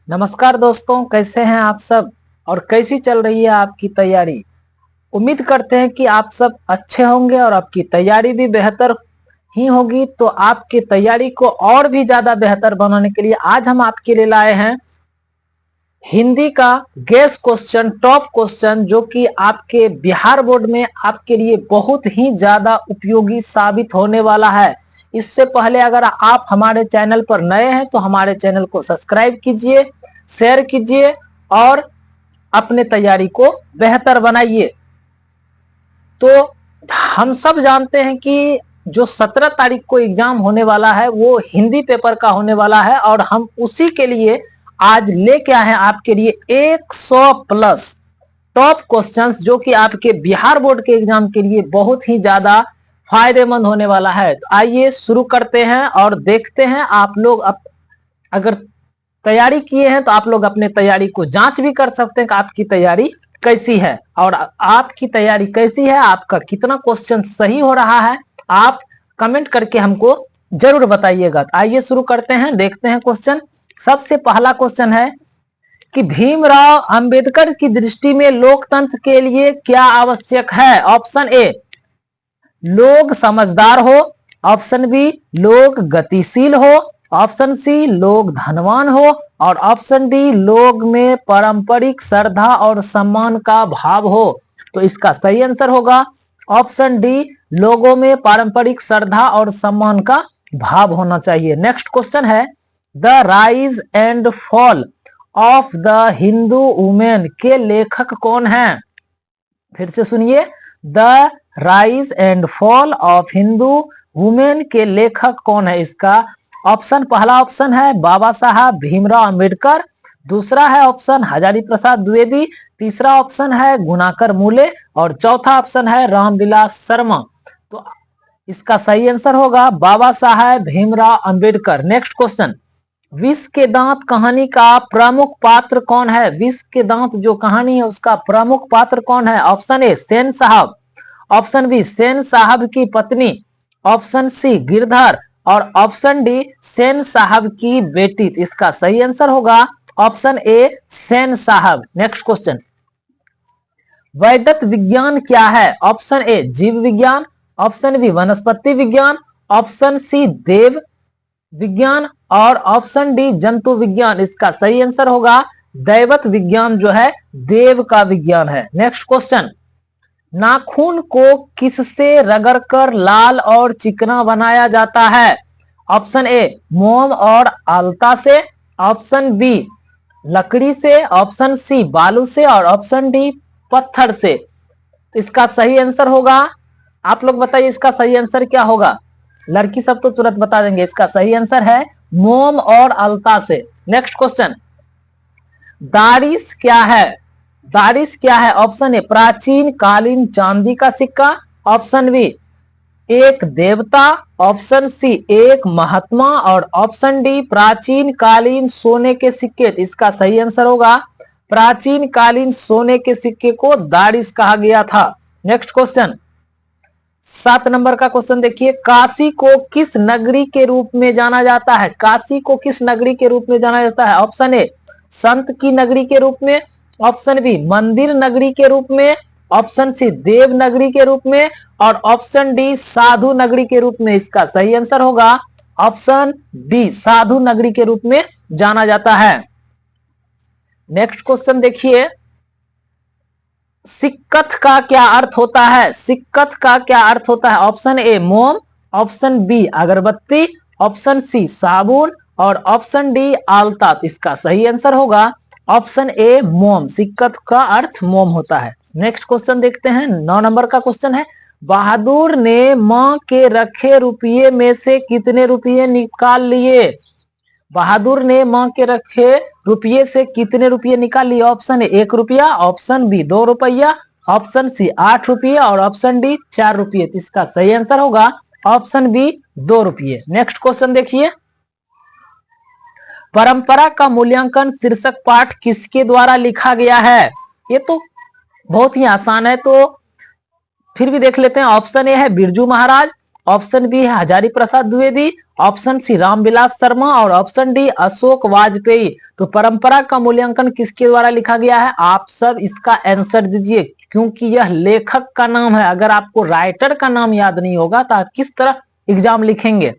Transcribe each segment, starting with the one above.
नमस्कार दोस्तों, कैसे हैं आप सब और कैसी चल रही है आपकी तैयारी। उम्मीद करते हैं कि आप सब अच्छे होंगे और आपकी तैयारी भी बेहतर ही होगी। तो आपकी तैयारी को और भी ज्यादा बेहतर बनाने के लिए आज हम आपके लिए लाए हैं हिंदी का गेस क्वेश्चन, टॉप क्वेश्चन, जो कि आपके बिहार बोर्ड में आपके लिए बहुत ही ज्यादा उपयोगी साबित होने वाला है। इससे पहले अगर आप हमारे चैनल पर नए हैं तो हमारे चैनल को सब्सक्राइब कीजिए, शेयर कीजिए और अपने तैयारी को बेहतर बनाइए। तो हम सब जानते हैं कि जो 17 तारीख को एग्जाम होने वाला है वो हिंदी पेपर का होने वाला है और हम उसी के लिए आज लेके आए हैं आपके लिए 100 प्लस टॉप क्वेश्चंस, जो कि आपके बिहार बोर्ड के एग्जाम के लिए बहुत ही ज्यादा फायदेमंद होने वाला है। तो आइए शुरू करते हैं और देखते हैं आप लोग अगर तैयारी किए हैं तो आप लोग अपने तैयारी को जांच भी कर सकते हैं कि आपकी तैयारी कैसी है और आपकी तैयारी कैसी है, आपका कितना क्वेश्चन सही हो रहा है। आप कमेंट करके हमको जरूर बताइएगा। तो आइए शुरू करते हैं, देखते हैं क्वेश्चन। सबसे पहला क्वेश्चन है कि भीमराव अंबेडकर की दृष्टि में लोकतंत्र के लिए क्या आवश्यक है। ऑप्शन ए, लोग समझदार हो। ऑप्शन बी, लोग गतिशील हो। ऑप्शन सी, लोग धनवान हो। और ऑप्शन डी, लोग में पारंपरिक श्रद्धा और सम्मान का भाव हो। तो इसका सही आंसर होगा ऑप्शन डी, लोगों में पारंपरिक श्रद्धा और सम्मान का भाव होना चाहिए। नेक्स्ट क्वेश्चन है, the rise and fall of the Hindu women के लेखक कौन हैं। फिर से सुनिए, the rise and fall of Hindu women के लेखक कौन है। इसका ऑप्शन, पहला ऑप्शन है बाबा साहब भीमराव अंबेडकर। दूसरा है ऑप्शन हजारी प्रसाद द्विवेदी। तीसरा ऑप्शन है गुणाकर मूले और चौथा ऑप्शन है रामविलास शर्मा। तो इसका सही आंसर होगा बाबा साहब भीमराव अंबेडकर। नेक्स्ट क्वेश्चन, विष के दांत कहानी का प्रमुख पात्र कौन है। विष के दांत जो कहानी है उसका प्रमुख पात्र कौन है। ऑप्शन ए, सेन साहब। ऑप्शन बी, सेन साहब की पत्नी। Option C, Girdhar. और ऑप्शन डी, सेन साहब की बेटी। इसका सही आंसर होगा ऑप्शन ए, सेन साहब। नेक्स्ट क्वेश्चन, वैदिक विज्ञान क्या है। ऑप्शन ए, जीव विज्ञान। ऑप्शन बी, वनस्पति विज्ञान। ऑप्शन सी, देव विज्ञान। और ऑप्शन डी, जंतु विज्ञान। इसका सही आंसर होगा दैवत विज्ञान, जो है देव का विज्ञान है। नेक्स्ट क्वेश्चन, नाखून को किससे रगड़कर लाल और चिकना बनाया जाता है। ऑप्शन ए, मोम और आलता से। ऑप्शन बी, लकड़ी से। ऑप्शन सी, बालू से। और ऑप्शन डी, पत्थर से। इसका सही आंसर होगा, आप लोग बताइए इसका सही आंसर क्या होगा। लड़की सब तो तुरंत बता देंगे। इसका सही आंसर है मोम और अलता से। नेक्स्ट क्वेश्चन, दारिश क्या है। दारिश क्या है। ऑप्शन ए, प्राचीन कालीन चांदी का सिक्का। ऑप्शन बी, एक देवता। ऑप्शन सी, एक महात्मा। और ऑप्शन डी, प्राचीन कालीन सोने के सिक्के। इसका सही आंसर होगा प्राचीन कालीन सोने के सिक्के को दारिश कहा गया था। नेक्स्ट क्वेश्चन, 7 नंबर का क्वेश्चन देखिए, काशी को किस नगरी के रूप में जाना जाता है। काशी को किस नगरी के रूप में जाना जाता है। ऑप्शन ए, संत की नगरी के रूप में। ऑप्शन बी, मंदिर नगरी के रूप में। ऑप्शन सी, देव नगरी के रूप में। और ऑप्शन डी, साधु नगरी के रूप में। इसका सही आंसर होगा ऑप्शन डी, साधु नगरी के रूप में जाना जाता है। नेक्स्ट क्वेश्चन देखिए, सिक्कत का क्या अर्थ होता है। सिक्कत का क्या अर्थ होता है। ऑप्शन ए, मोम। ऑप्शन बी, अगरबत्ती। ऑप्शन सी, साबुन। और ऑप्शन डी, आलता। इसका सही आंसर होगा ऑप्शन ए, मोम। सिक्कत का अर्थ मोम होता है। नेक्स्ट क्वेश्चन देखते हैं, 9 नंबर का क्वेश्चन है, बहादुर ने मां के रखे रुपये में से कितने रुपये निकाल लिए। बहादुर ने मां के रखे रुपये से कितने रुपये निकाल लिए। ऑप्शन ए, 1 रुपया। ऑप्शन बी, 2 रुपया। ऑप्शन सी, 8 रुपये। और ऑप्शन डी, 4 रुपये। इसका सही आंसर होगा ऑप्शन बी, 2 रुपये। नेक्स्ट क्वेश्चन देखिए, परंपरा का मूल्यांकन शीर्षक पाठ किसके द्वारा लिखा गया है। ये तो बहुत ही आसान है, तो फिर भी देख लेते हैं। ऑप्शन ए है बिरजू महाराज। ऑप्शन बी है हजारी प्रसाद द्विवेदी, ऑप्शन सी रामविलास शर्मा और ऑप्शन डी अशोक वाजपेयी। तो परंपरा का मूल्यांकन किसके द्वारा लिखा गया है? आप सब इसका आंसर दीजिए, क्योंकि यह लेखक का नाम है। अगर आपको राइटर का नाम याद नहीं होगा तो आप किस तरह एग्जाम लिखेंगे?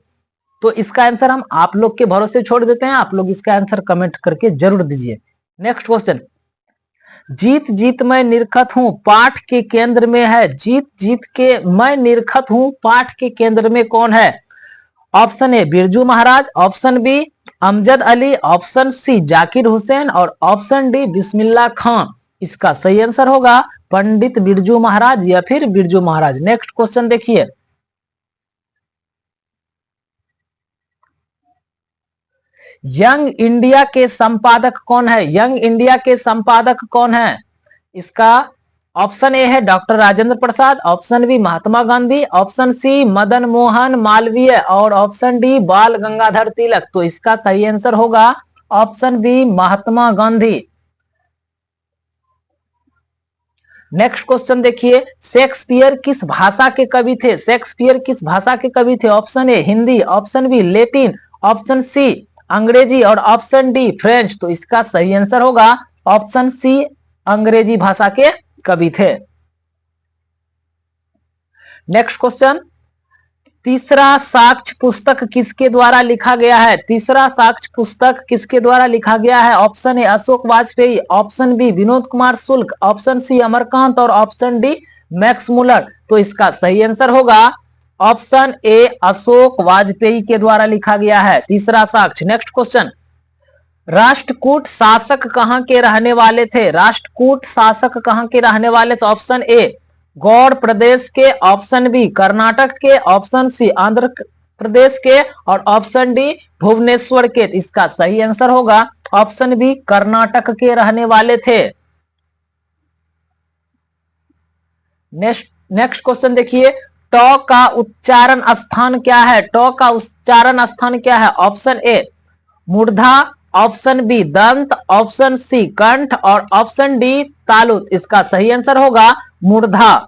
तो इसका आंसर हम आप लोग के भरोसे छोड़ देते हैं, आप लोग इसका आंसर कमेंट करके जरूर दीजिए। नेक्स्ट क्वेश्चन, जीत जीत मैं निरखत हूं पाठ के केंद्र में है। जीत जीत के मैं निरखत हूं पाठ के केंद्र में कौन है? Option A Birju Maharaj, option B Amjad Ali, option C Zakir Hussain और ऑप्शन डी बिस्मिल्लाह खान। इसका सही आंसर होगा पंडित बिरजू महाराज या फिर बिरजू महाराज। नेक्स्ट क्वेश्चन देखिए, यंग इंडिया के संपादक कौन है? यंग इंडिया के संपादक कौन है? इसका ऑप्शन ए है doctor Rajendra Prasad, option B Mahatma Gandhi, option C Madan Mohan Malviya और ऑप्शन डी बाल गंगाधर तिलक। तो इसका सही आंसर होगा option B Mahatma Gandhi. Next question देखिए, शेक्सपियर किस भाषा के कवि थे? शेक्सपियर किस भाषा के कवि थे? Option A Hindi, option B Latin, option C Angrezi और ऑप्शन डी फ्रेंच। तो इसका सही आंसर होगा ऑप्शन सी अंग्रेजी भाषा के कवि थे। नेक्स्ट क्वेश्चन, तीसरा साक्ष्य पुस्तक किसके द्वारा लिखा गया है? तीसरा साक्ष्य पुस्तक किसके द्वारा लिखा गया है? Option A Ashok Vajpeyi, option B Vinod Kumar Shukla, option C Amarkant और ऑप्शन डी मैक्स मुलर। तो इसका सही आंसर होगा ऑप्शन ए अशोक वाजपेयी के द्वारा लिखा गया है तीसरा साक्ष्य। नेक्स्ट क्वेश्चन, राष्ट्रकूट शासक कहां के रहने वाले थे? राष्ट्रकूट शासक कहां के रहने वाले थे? ऑप्शन ए गौड़ प्रदेश के, ऑप्शन बी कर्नाटक के, ऑप्शन सी आंध्र प्रदेश के और ऑप्शन डी भुवनेश्वर के। इसका सही आंसर होगा ऑप्शन बी कर्नाटक के रहने वाले थे। नेक्स्ट क्वेश्चन देखिए, ट का उच्चारण स्थान क्या है? ट का उच्चारण स्थान क्या है? ऑप्शन ए मूर्धा, ऑप्शन बी दंत, ऑप्शन सी कंठ और ऑप्शन डी तालुत। इसका सही आंसर होगा मूर्धा।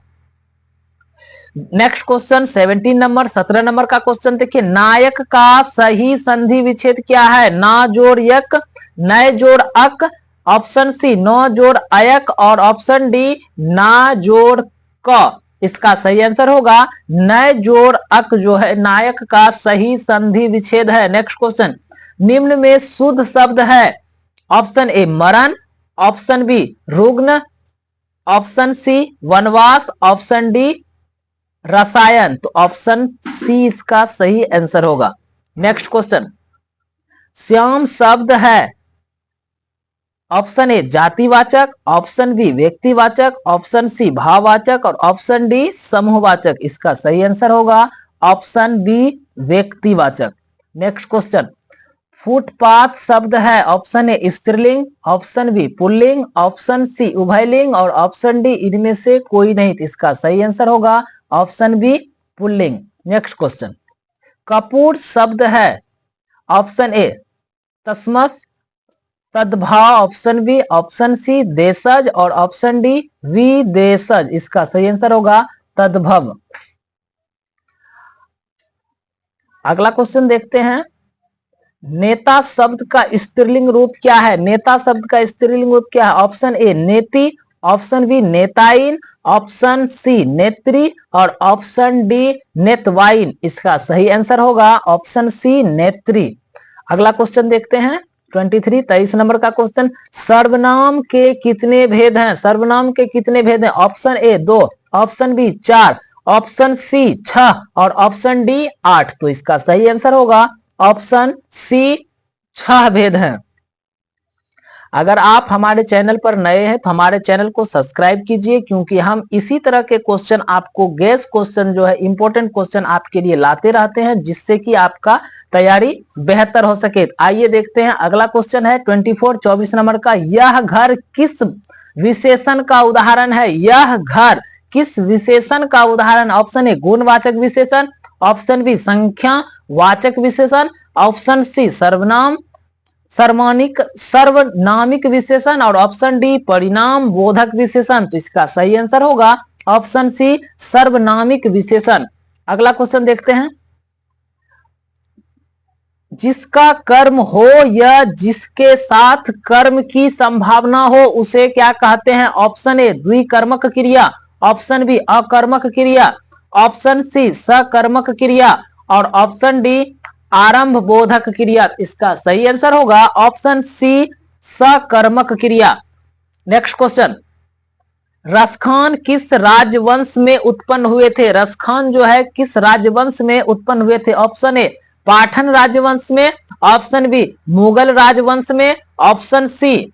नेक्स्ट क्वेश्चन 17 नंबर 17 नंबर का क्वेश्चन देखिए, नायक का सही संधि विच्छेद क्या है? ना जोड़ यक, नय जोड़ अक, ऑप्शन सी नौ जोड़ अयक और ऑप्शन डी ना जोड़ क। इसका सही आंसर होगा नय जोड़ अक जो है नायक का सही संधि विच्छेद है। नेक्स्ट क्वेश्चन, निम्न में शुद्ध शब्द है? ऑप्शन ए मरण, ऑप्शन बी रुग्ण, ऑप्शन सी वनवास, ऑप्शन डी रसायन। तो ऑप्शन सी इसका सही आंसर होगा। नेक्स्ट क्वेश्चन, श्याम शब्द है? ऑप्शन ए जातिवाचक, ऑप्शन बी व्यक्तिवाचक, ऑप्शन सी भाववाचक और ऑप्शन डी समूहवाचक। इसका सही आंसर होगा ऑप्शन बी व्यक्तिवाचक। नेक्स्ट क्वेश्चन, फुटपाथ शब्द है? ऑप्शन ए स्त्रीलिंग, ऑप्शन बी पुल्लिंग, ऑप्शन सी उभयलिंग और ऑप्शन डी इनमें से कोई नहीं। इसका सही आंसर होगा ऑप्शन बी पुल्लिंग। नेक्स्ट क्वेश्चन, कपूर शब्द है? ऑप्शन ए तस्मस, तद्भाव, ऑप्शन बी ऑप्शन सी देशज और ऑप्शन डी विदेशज। इसका सही आंसर होगा तद्भव। अगला क्वेश्चन देखते हैं, नेता शब्द का स्त्रीलिंग रूप क्या है? नेता शब्द का स्त्रीलिंग रूप क्या है? ऑप्शन ए नेति, ऑप्शन बी नेताइन, ऑप्शन सी नेत्री और ऑप्शन डी नेतवाइन। इसका सही आंसर होगा ऑप्शन सी नेत्री। अगला क्वेश्चन देखते हैं 23 नंबर का क्वेश्चन, सर्वनाम के कितने भेद हैं? सर्वनाम के कितने भेद हैं? Option A 2, option B 4, option C 6 और ऑप्शन डी 8। तो इसका सही आंसर होगा ऑप्शन सी 6 भेद हैं। अगर आप हमारे चैनल पर नए हैं तो हमारे चैनल को सब्सक्राइब कीजिए, क्योंकि हम इसी तरह के क्वेश्चन आपको गैस क्वेश्चन जो है इंपॉर्टेंट क्वेश्चन आपके लिए लाते रहते हैं, जिससे कि आपका तैयारी बेहतर हो सके। आइए देखते हैं अगला क्वेश्चन है 24 नंबर का, यह घर किस विशेषण का उदाहरण है? यह घर किस विशेषण का उदाहरण? ऑप्शन ए गुणवाचक विशेषण, ऑप्शन बी संख्या वाचक विशेषण, ऑप्शन सी सर्वनामिक विशेषण और ऑप्शन डी परिणाम बोधक विशेषण। तो इसका सही आंसर होगा ऑप्शन सी सर्वनामिक विशेषण। अगला क्वेश्चन देखते हैं। जिसका कर्म हो या जिसके साथ कर्म की संभावना हो उसे क्या कहते हैं? ऑप्शन ए द्विकर्मक क्रिया, ऑप्शन बी अकर्मक क्रिया, ऑप्शन सी सकर्मक क्रिया और ऑप्शन डी आरंभ बोधक क्रिया। इसका सही आंसर होगा ऑप्शन सी सकर्मक क्रिया। नेक्स्ट क्वेश्चन, रसखान किस राजवंश में उत्पन्न हुए थे? रसखान जो है किस राजवंश में उत्पन्न हुए थे? ऑप्शन ए पाठन राजवंश में, ऑप्शन बी मुगल राजवंश में, ऑप्शन सी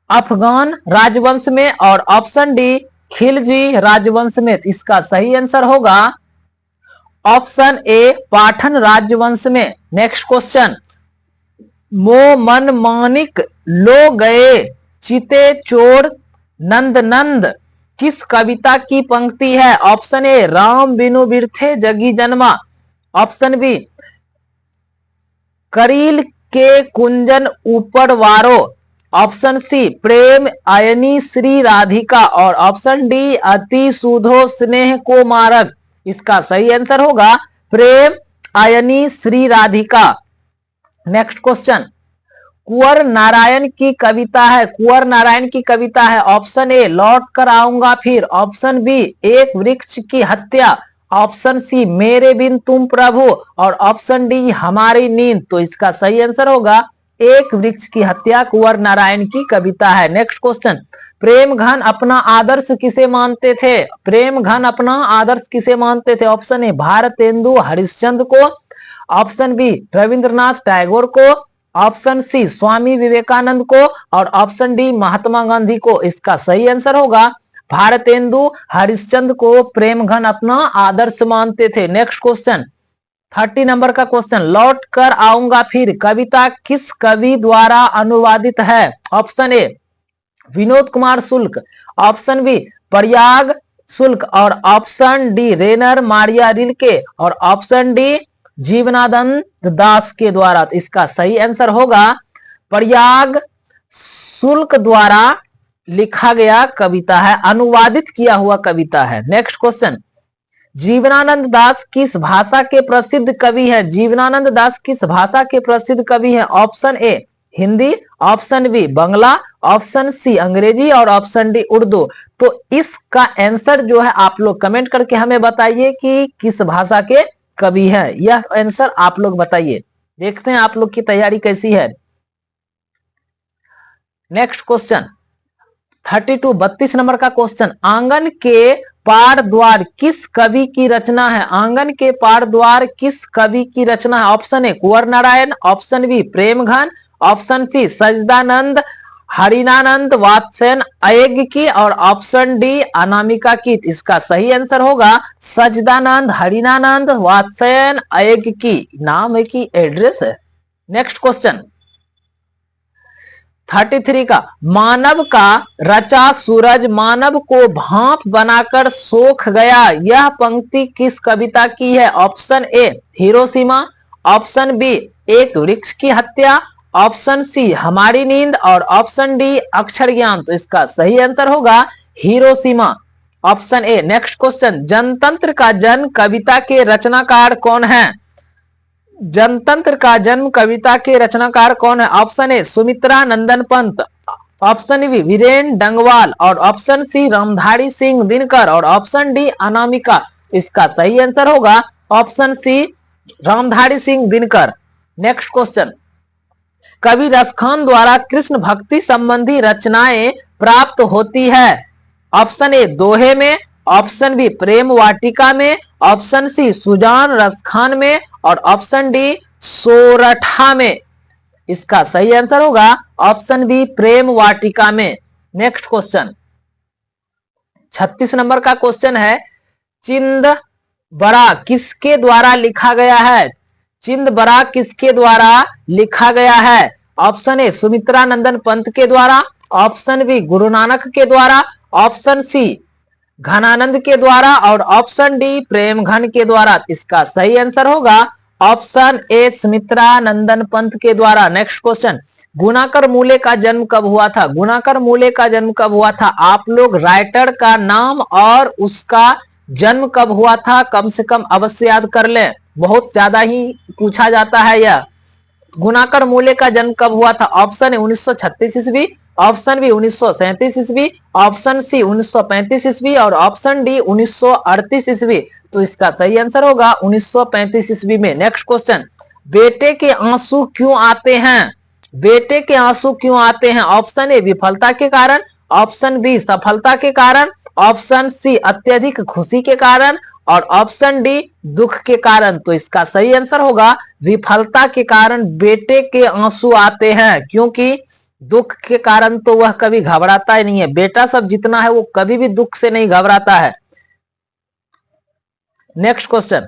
अफगान राजवंश में और ऑप्शन डी खिलजी राजवंश में। इसका सही आंसर होगा ऑप्शन ए पाठन राजवंश में। नेक्स्ट क्वेश्चन, मो मन मानिक लो गए चिते चोर नंद नंद किस कविता की पंक्ति है? ऑप्शन ए राम बिनु बिरथे जगी जन्मा, ऑप्शन बी करील के कुंजन ऊपर वारो, ऑप्शन सी प्रेम आयनी श्री राधिका और ऑप्शन डी अति सुधो स्नेह को मारक। इसका सही आंसर होगा प्रेम आयनी श्री राधिका। नेक्स्ट क्वेश्चन, कुंवर नारायण की कविता है, कुंवर नारायण की कविता है। ऑप्शन ए लौट कर आऊंगा फिर, ऑप्शन बी एक वृक्ष की हत्या, ऑप्शन सी मेरे बिन तुम प्रभु और ऑप्शन डी हमारी नींद। तो इसका सही आंसर होगा एक वृक्ष की हत्या कुंवर नारायण की कविता है। नेक्स्ट क्वेश्चन, प्रेम घन अपना आदर्श किसे मानते थे? प्रेम घन अपना आदर्श किसे मानते थे? ऑप्शन ए भारतेंदु हरिश्चंद्र को, ऑप्शन बी रविंद्रनाथ टैगोर को, ऑप्शन सी स्वामी विवेकानंद को और ऑप्शन डी महात्मा गांधी को। इसका सही आंसर होगा भारतेंदु हरिश्चंद्र को प्रेम घन अपना आदर्श मानते थे। नेक्स्ट क्वेश्चन 30 नंबर का क्वेश्चन, लौट कर आऊंगा फिर कविता किस कवि द्वारा अनुवादित है? Option A Vinod Kumar Shukla, option B Prayag Shukla और option D Rainer Maria Rilke और ऑप्शन डी जीवनानंद दास के द्वारा। तो इसका सही आंसर होगा प्रयाग शुक्ल द्वारा लिखा गया कविता है, अनुवादित किया हुआ कविता है। नेक्स्ट क्वेश्चन, जीवनानंद दास किस भाषा के प्रसिद्ध कवि है? जीवनानंद दास किस भाषा के प्रसिद्ध कवि है? Option A Hindi, option B Bangla, option C Angrezi और ऑप्शन डी उर्दू। तो इसका आंसर जो है आप लोग कमेंट करके हमें बताइए कि किस भाषा के कवि है, यह आंसर आप लोग बताइए। देखते हैं आप लोग की तैयारी कैसी है। नेक्स्ट क्वेश्चन 32 नंबर का क्वेश्चन, आंगन के पार द्वार किस कवि की रचना है? आंगन के पार द्वार किस कवि की रचना है? Option A Kunwar Narayan, option B Premghan, option C Sachchidanand Hiranand Vatsyayan अय्य की और ऑप्शन डी अनामिका की। इसका सही आंसर होगा सजदानंद हरिनानंद वात्स्यन अय्य की। नाम है कि एड्रेस है। नेक्स्ट क्वेश्चन 33 का, मानव का रचा सूरज मानव को भाप बनाकर सोख गया, यह पंक्ति किस कविता की है? Option A Hiroshima, option B एक वृक्ष की हत्या, ऑप्शन सी हमारी नींद और ऑप्शन डी अक्षर ज्ञान। तो इसका सही आंसर होगा Hiroshima, option A. Next question, जनतंत्र का जन्म कविता के रचनाकार कौन है? जनतंत्र का जन्म कविता के रचनाकार कौन है? Option A Sumitra Nandan Pant, option B Viren Dangwal और ऑप्शन सी रामधारी सिंह दिनकर और ऑप्शन डी अनामिका। इसका सही आंसर होगा option C Ramdhari Singh Dinkar. Next question, कवि रसखान द्वारा कृष्ण भक्ति संबंधी रचनाएं प्राप्त होती है? ऑप्शन ए दोहे में, ऑप्शन बी प्रेम वाटिका में, ऑप्शन सी सुजान रसखान में और ऑप्शन डी सोरठा में। इसका सही आंसर होगा ऑप्शन बी प्रेम वाटिका में। नेक्स्ट क्वेश्चन 36 नंबर का क्वेश्चन है, चिंद बरा किसके द्वारा लिखा गया है? चिंद बरा किसके द्वारा लिखा गया है? ऑप्शन ए सुमित्रा नंदन पंत के द्वारा, ऑप्शन बी गुरु नानक के द्वारा, ऑप्शन सी घनानंद के द्वारा और ऑप्शन डी प्रेम घन के द्वारा। इसका सही आंसर होगा ऑप्शन ए सुमित्रा नंदन पंत के द्वारा। नेक्स्ट क्वेश्चन, गुणाकर मूले का जन्म कब हुआ था? गुणाकर मूले का जन्म कब हुआ था? आप लोग राइटर का नाम और उसका जन्म कब हुआ था, कम से कम अवश्य याद कर लें, बहुत ज्यादा ही पूछा जाता है यह। गुणाकर मूल्य का जन्म कब हुआ था? ऑप्शन ए 1936 ईस्वी, ऑप्शन बी 1937 ईस्वी, ऑप्शन सी 1935 ईस्वी और ऑप्शन डी 1938 ईस्वी। तो इसका सही आंसर होगा 1935 ईस्वी में। नेक्स्ट क्वेश्चन, बेटे के आंसू क्यों आते हैं? बेटे के आंसू क्यों आते हैं? ऑप्शन ए विफलता के कारण, ऑप्शन बी सफलता के कारण, ऑप्शन सी अत्यधिक खुशी के कारण और ऑप्शन डी दुख के कारण। तो इसका सही आंसर होगा विफलता के कारण बेटे के आंसू आते हैं, क्योंकि दुख के कारण तो वह कभी घबराता ही नहीं है। बेटा सब जितना है वो कभी भी दुख से नहीं घबराता है। नेक्स्ट क्वेश्चन,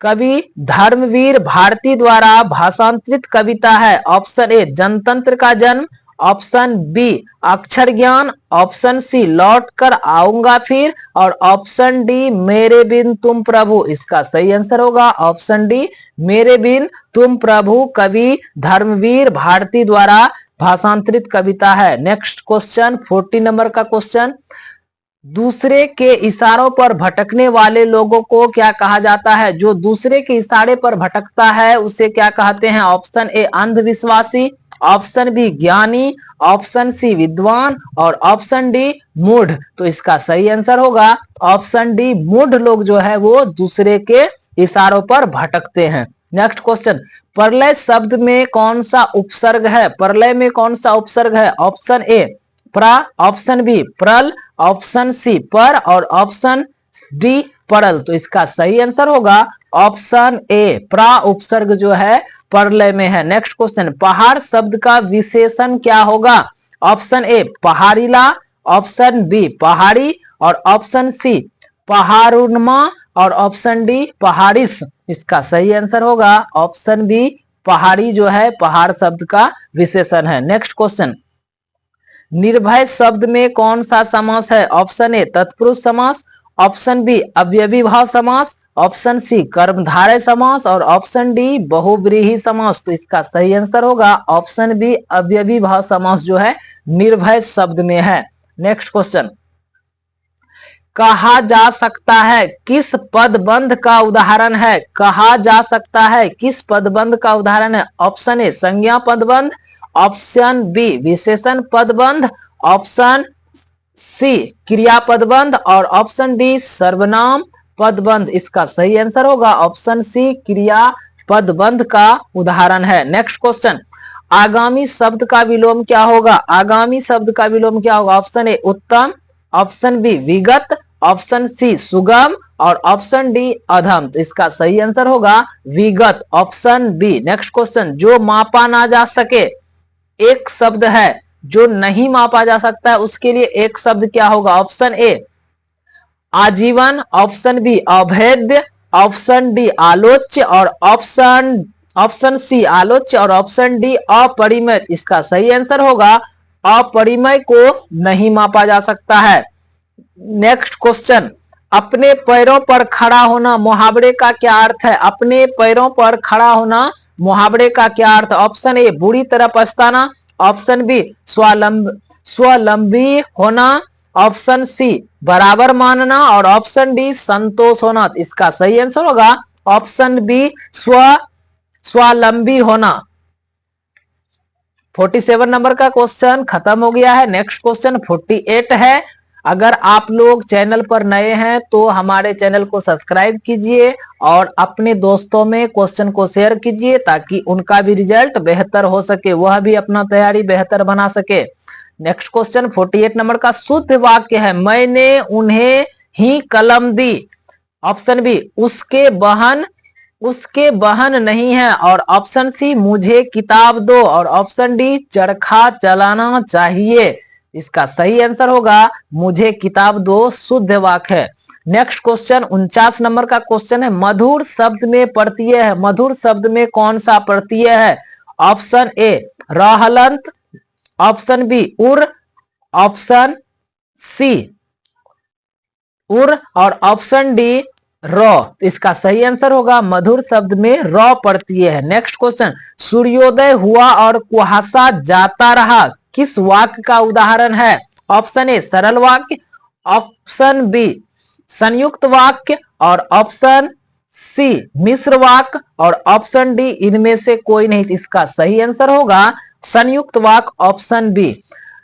कवि धर्मवीर भारती द्वारा भाषांतरित कविता है? ऑप्शन ए जनतंत्र का जन्म, ऑप्शन बी अक्षर ज्ञान, ऑप्शन सी लौट कर आऊंगा फिर और ऑप्शन डी मेरे बिन तुम प्रभु। इसका सही आंसर होगा ऑप्शन डी मेरे बिन तुम प्रभु, कवि धर्मवीर भारती द्वारा भाषांतरित कविता है। नेक्स्ट क्वेश्चन 40 नंबर का क्वेश्चन, दूसरे के इशारों पर भटकने वाले लोगों को क्या कहा जाता है? जो दूसरे के इशारे पर भटकता है उसे क्या कहते हैं? ऑप्शन ए अंधविश्वासी, ऑप्शन बी ज्ञानी, ऑप्शन सी विद्वान और ऑप्शन डी मूढ़। तो इसका सही आंसर होगा ऑप्शन डी मूढ़ लोग जो है वो दूसरे के इशारों पर भटकते हैं। नेक्स्ट क्वेश्चन, प्रलय शब्द में कौन सा उपसर्ग है? प्रलय में कौन सा उपसर्ग है? ऑप्शन ए प्रा, ऑप्शन बी प्रल, ऑप्शन सी पर और ऑप्शन डी परल। तो इसका सही आंसर होगा ऑप्शन ए प्रा उपसर्ग जो है प्रलय में है। नेक्स्ट क्वेश्चन, पहाड़ शब्द का विशेषण क्या होगा? ऑप्शन ए पहाड़ीला, ऑप्शन बी पहाड़ी और ऑप्शन सी पहाड़ुनमा और ऑप्शन डी पहाड़िस। इसका सही आंसर होगा ऑप्शन बी पहाड़ी जो है पहाड़ शब्द का विशेषण है। नेक्स्ट क्वेश्चन, निर्भय शब्द में कौन सा समास है? ऑप्शन ए तत्पुरुष समास, ऑप्शन बी अव्ययी भाव समास, ऑप्शन सी कर्मधारय समास और ऑप्शन डी बहुव्रीहि समास। तो इसका सही आंसर होगा ऑप्शन बी अव्ययी भाव समास जो है निर्भय शब्द में है। नेक्स्ट क्वेश्चन, कहा जा सकता है किस पदबंध का उदाहरण है? कहा जा सकता है किस पदबंध का उदाहरण है? ऑप्शन ए संज्ञा पदबंध, ऑप्शन बी विशेषण पदबंध, ऑप्शन सी क्रिया पदबंध और ऑप्शन डी सर्वनाम पदबंध। इसका सही आंसर होगा ऑप्शन सी क्रिया पदबंध का उदाहरण है। नेक्स्ट क्वेश्चन, आगामी शब्द का विलोम क्या होगा? आगामी शब्द का विलोम क्या होगा? ऑप्शन ए उत्तम, ऑप्शन बी विगत, ऑप्शन सी सुगम और ऑप्शन डी अधम। तो इसका सही आंसर होगा विगत, ऑप्शन बी। नेक्स्ट क्वेश्चन, जो मापा ना जा सके, एक शब्द है जो नहीं मापा जा सकता है, उसके लिए एक शब्द क्या होगा? ऑप्शन ए आजीवन, ऑप्शन बी अभेद्य, ऑप्शन डी आलोच्य और ऑप्शन सी आलोच्य और ऑप्शन डी अपरिमेय। इसका सही आंसर होगा अपरिमेय को नहीं मापा जा सकता है। नेक्स्ट क्वेश्चन, अपने पैरों पर खड़ा होना मुहावरे का क्या अर्थ है? अपने पैरों पर खड़ा होना मुहावरे का क्या अर्थ? ऑप्शन ए बुरी तरह पछताना, ऑप्शन बी स्वावलंबी होना, ऑप्शन सी बराबर मानना और ऑप्शन डी संतोष होना। इसका सही आंसर होगा ऑप्शन बी स्वावलंबी होना। 47 नंबर का क्वेश्चन खत्म हो गया है। नेक्स्ट क्वेश्चन 48 है। अगर आप लोग चैनल पर नए हैं तो हमारे चैनल को सब्सक्राइब कीजिए और अपने दोस्तों में क्वेश्चन को शेयर कीजिए ताकि उनका भी रिजल्ट बेहतर हो सके, वह भी अपना तैयारी बेहतर बना सके। नेक्स्ट क्वेश्चन 48 नंबर का शुद्ध वाक्य है, मैंने उन्हें ही कलम दी। ऑप्शन बी उसके बहन नहीं है और ऑप्शन सी मुझे किताब दो और ऑप्शन डी चरखा चलाना चाहिए। इसका सही आंसर होगा मुझे किताब दो, शुद्ध वाक्य है। नेक्स्ट क्वेश्चन 49 नंबर का क्वेश्चन है, मधुर शब्द में प्रत्यय है, मधुर शब्द में कौन सा प्रत्यय है? ऑप्शन ए रहलंत, ऑप्शन बी उर, ऑप्शन सी उर और ऑप्शन डी र। इसका सही आंसर होगा मधुर शब्द में र प्रत्यय है। नेक्स्ट क्वेश्चन, सूर्योदय हुआ और कुहासा जाता रहा किस वाक्य का उदाहरण है? ऑप्शन ए सरल वाक्य, ऑप्शन बी संयुक्त वाक्य और ऑप्शन सी मिश्र वाक्य और ऑप्शन डी इनमें से कोई नहीं। इसका सही आंसर होगा संयुक्त वाक्य ऑप्शन बी।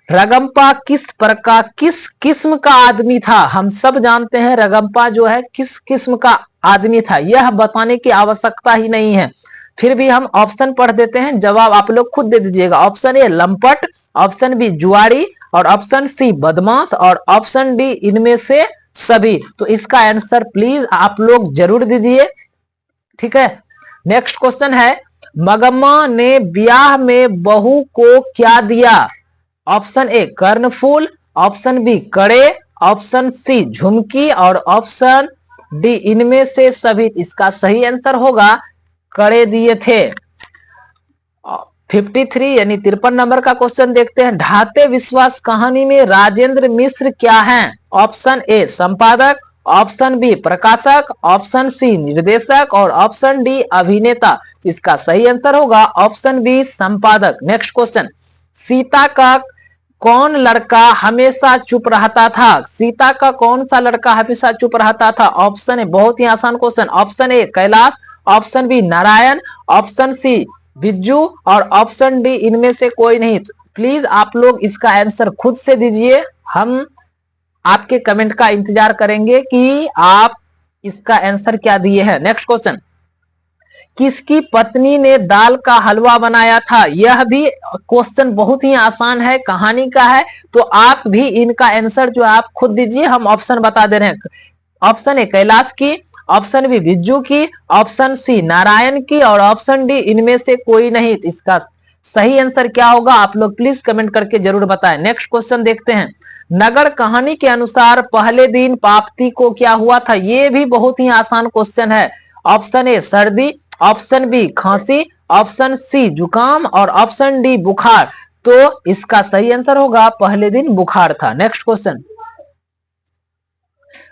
रगम्पा किस प्रकार किस किस्म का आदमी था? हम सब जानते हैं रगम्पा जो है किस किस्म का आदमी था, यह बताने की आवश्यकता ही नहीं है। फिर भी हम ऑप्शन पढ़ देते हैं, जवाब आप लोग खुद दे दीजिएगा। ऑप्शन ए लंपट, ऑप्शन बी जुआरी और ऑप्शन सी बदमाश और ऑप्शन डी इनमें से सभी। तो इसका आंसर प्लीज आप लोग जरूर दीजिए, ठीक है। नेक्स्ट क्वेश्चन है, मगम्मा ने ब्याह में बहू को क्या दिया? ऑप्शन ए कर्णफूल, ऑप्शन बी कड़े, ऑप्शन सी झुमकी और ऑप्शन डी इनमें से सभी। इसका सही आंसर होगा कड़े दिए थे। 53 यानी 53 नंबर का क्वेश्चन देखते हैं। ढाते विश्वास कहानी में राजेंद्र मिश्र क्या हैं? ऑप्शन ए संपादक, ऑप्शन बी प्रकाशक, ऑप्शन सी निर्देशक और ऑप्शन डी अभिनेता। इसका सही आंसर होगा ऑप्शन बी संपादक। नेक्स्ट क्वेश्चन, सीता का कौन लड़का हमेशा चुप रहता था? सीता का कौन सा लड़का हमेशा चुप रहता था? ऑप्शन ए, बहुत ही आसान question, option A Kailash, option B Narayan, option C Bijju और ऑप्शन डी इनमें से कोई नहीं। प्लीज आप लोग इसका आंसर खुद से दीजिए, हम आपके कमेंट का इंतजार करेंगे कि आप इसका आंसर क्या दिए हैं। नेक्स्ट क्वेश्चन, किसकी पत्नी ने दाल का हलवा बनाया था? यह भी क्वेश्चन बहुत ही आसान है, कहानी का है, तो आप भी इनका आंसर जो आप खुद दीजिए, हम ऑप्शन बता दे रहे हैं। ऑप्शन ए कैलाश की, ऑप्शन बी बिज्जू की, ऑप्शन सी नारायण की और ऑप्शन डी इनमें से कोई नहीं। इसका सही आंसर क्या होगा आप लोग प्लीज कमेंट करके जरूर बताएं। नेक्स्ट क्वेश्चन देखते हैं, नगर कहानी के अनुसार पहले दिन पापती को क्या हुआ था? ये भी बहुत ही आसान क्वेश्चन है। ऑप्शन ए सर्दी, ऑप्शन बी खांसी, ऑप्शन सी जुकाम और ऑप्शन डी बुखार। तो इसका सही आंसर होगा पहले दिन बुखार था। नेक्स्ट क्वेश्चन,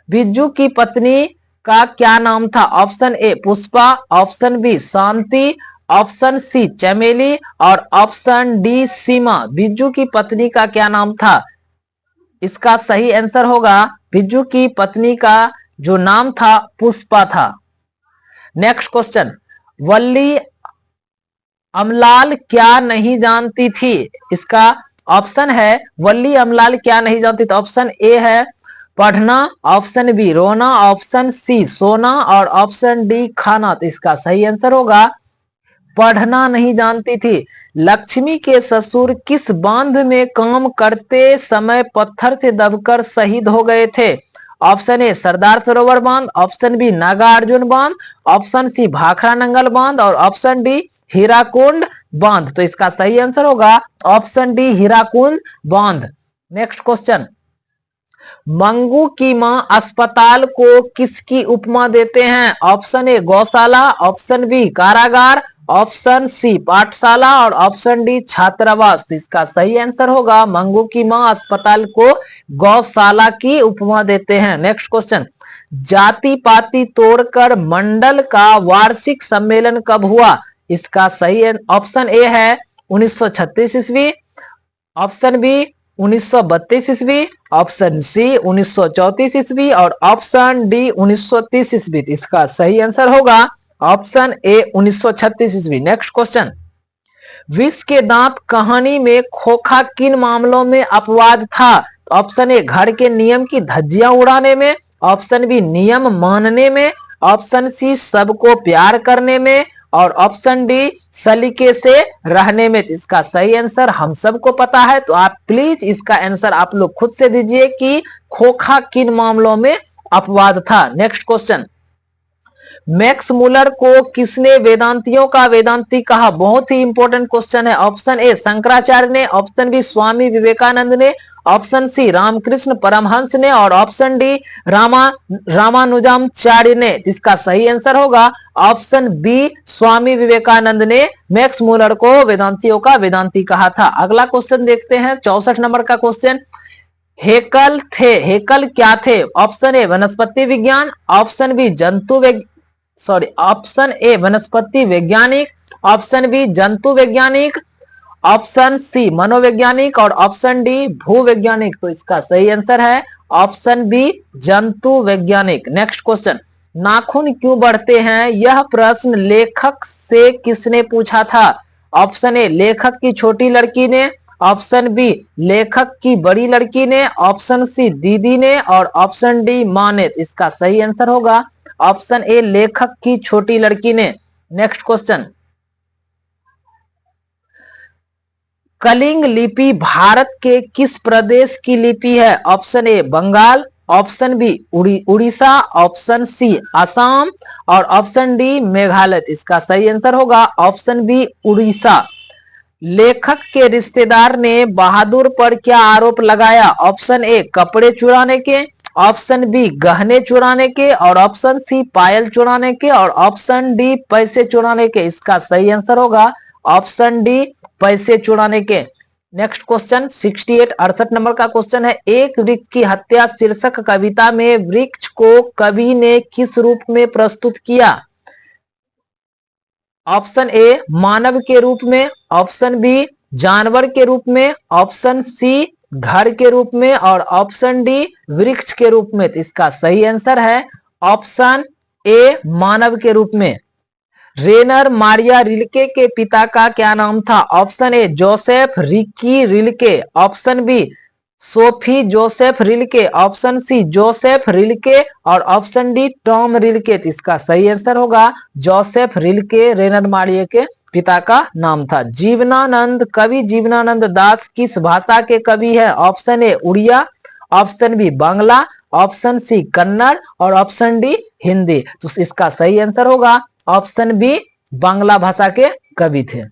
बिज्जू की पत्नी का क्या नाम था? Option A Pushpa, option B Shanti, option C Chameli और ऑप्शन डी सीमा। बिज्जू की पत्नी का क्या नाम था? इसका सही आंसर होगा बिज्जू की पत्नी का जो नाम था पुष्पा था। नेक्स्ट क्वेश्चन, वल्ली अमलाल क्या नहीं जानती थी? इसका ऑप्शन है वल्ली अमलाल क्या नहीं जानती थी। ऑप्शन ए है पढ़ना, ऑप्शन बी रोना, ऑप्शन सी सोना और ऑप्शन डी खाना। तो इसका सही आंसर होगा पढ़ना नहीं जानती थी। लक्ष्मी के ससुर किस बांध में काम करते समय पत्थर से दबकर शहीद हो गए थे? ऑप्शन ए सरदार सरोवर बांध, ऑप्शन बी नागार्जुन बांध, ऑप्शन सी भाखड़ा नंगल बांध और ऑप्शन डी हीराकुंड बांध। तो इसका सही आंसर होगा ऑप्शन डी हीराकुंड बांध। नेक्स्ट क्वेश्चन, मंगू की मां अस्पताल को किसकी उपमा देते हैं? ऑप्शन ए गौशाला, ऑप्शन बी कारागार, ऑप्शन सी पाठशाला और ऑप्शन डी छात्रावास। तो इसका सही आंसर होगा मंगू की मां अस्पताल को गौशाला की उपमा देते हैं। नेक्स्ट क्वेश्चन, जाति पाति तोड़कर मंडल का वार्षिक सम्मेलन कब हुआ? इसका सही ऑप्शन ए है 1936 ईस्वी, ऑप्शन बी 1932 ईस्वी, ऑप्शन सी 1934 ईस्वी और ऑप्शन डी 1930 ईस्वी। इसका सही आंसर होगा ऑप्शन ए 1936 ईस्वी। नेक्स्ट क्वेश्चन, विष के दांत कहानी में खोखा किन मामलों में अपवाद था? ऑप्शन ए घर के नियम की धज्जियां उड़ाने में, ऑप्शन बी नियम मानने में, ऑप्शन सी सबको प्यार करने में और ऑप्शन डी सलीके से रहने में। इसका सही आंसर हम सबको पता है, तो आप प्लीज इसका आंसर आप लोग खुद से दीजिए कि खोखा किन मामलों में अपवाद था। नेक्स्ट क्वेश्चन, मैक्स मुलर को किसने वेदांतियों का वेदांती कहा? बहुत ही इंपॉर्टेंट क्वेश्चन है। ऑप्शन ए शंकराचार्य ने, ऑप्शन बी स्वामी विवेकानंद ने, ऑप्शन सी रामकृष्ण परमहंस ने और ऑप्शन डी रामानुजाचार्य ने। इसका सही आंसर होगा ऑप्शन बी स्वामी विवेकानंद ने मैक्स मुलर को वेदांतियों का वेदांती कहा था। अगला क्वेश्चन देखते हैं 64 नंबर का क्वेश्चन, हेकल थे, हेकल क्या थे? ऑप्शन ए वनस्पति विज्ञान, ऑप्शन बी ऑप्शन ए वनस्पति वैज्ञानिक, ऑप्शन बी जंतु वैज्ञानिक, ऑप्शन सी मनोवैज्ञानिक और ऑप्शन डी भूवैज्ञानिक। तो इसका सही आंसर है ऑप्शन बी जंतु वैज्ञानिक। नेक्स्ट क्वेश्चन, नाखून क्यों बढ़ते हैं, यह प्रश्न लेखक से किसने पूछा था? ऑप्शन ए लेखक की छोटी लड़की ने, ऑप्शन बी लेखक की बड़ी लड़की ने, ऑप्शन सी दीदी ने और ऑप्शन डी मां ने। इसका सही आंसर होगा ऑप्शन ए लेखक की छोटी लड़की ने। नेक्स्ट क्वेश्चन, कलिंग लिपि भारत के किस प्रदेश की लिपि है? Option A Bangal, option B Orissa, option C Assam और ऑप्शन डी मेघालय। इसका सही आंसर होगा ऑप्शन बी उड़ीसा। लेखक के रिश्तेदार ने बहादुर पर क्या आरोप लगाया? ऑप्शन ए कपड़े चुराने के, ऑप्शन बी गहने चुराने के और ऑप्शन सी पायल चुराने के और ऑप्शन डी पैसे चुराने के। इसका सही आंसर होगा ऑप्शन डी पैसे चुराने के। नेक्स्ट क्वेश्चन 68 नंबर का क्वेश्चन है, एक वृक्ष की हत्या शीर्षक कविता में वृक्ष को कवि ने किस रूप में प्रस्तुत किया? ऑप्शन ए मानव के रूप में, ऑप्शन बी जानवर के रूप में, ऑप्शन सी घर के रूप में और ऑप्शन डी वृक्ष के रूप में। तो इसका सही आंसर है ऑप्शन ए मानव के रूप में। रेनर मारिया रिल्के के पिता का क्या नाम था? Option A Joseph Ricky Rilke, option B Sophie Joseph Rilke, option C Joseph Rilke और ऑप्शन डी टॉम रिल्के। इसका सही आंसर होगा जोसेफ रिल्के रेनर मारिया के पिता का नाम था। जीवनानंद, कवि जीवनानंद दास किस भाषा के कवि है? Option A Oriya, option B Bangla, option C Kannada और ऑप्शन डी हिंदी। तो इसका सही आंसर होगा ऑप्शन बी बांग्ला भाषा के कवि थे।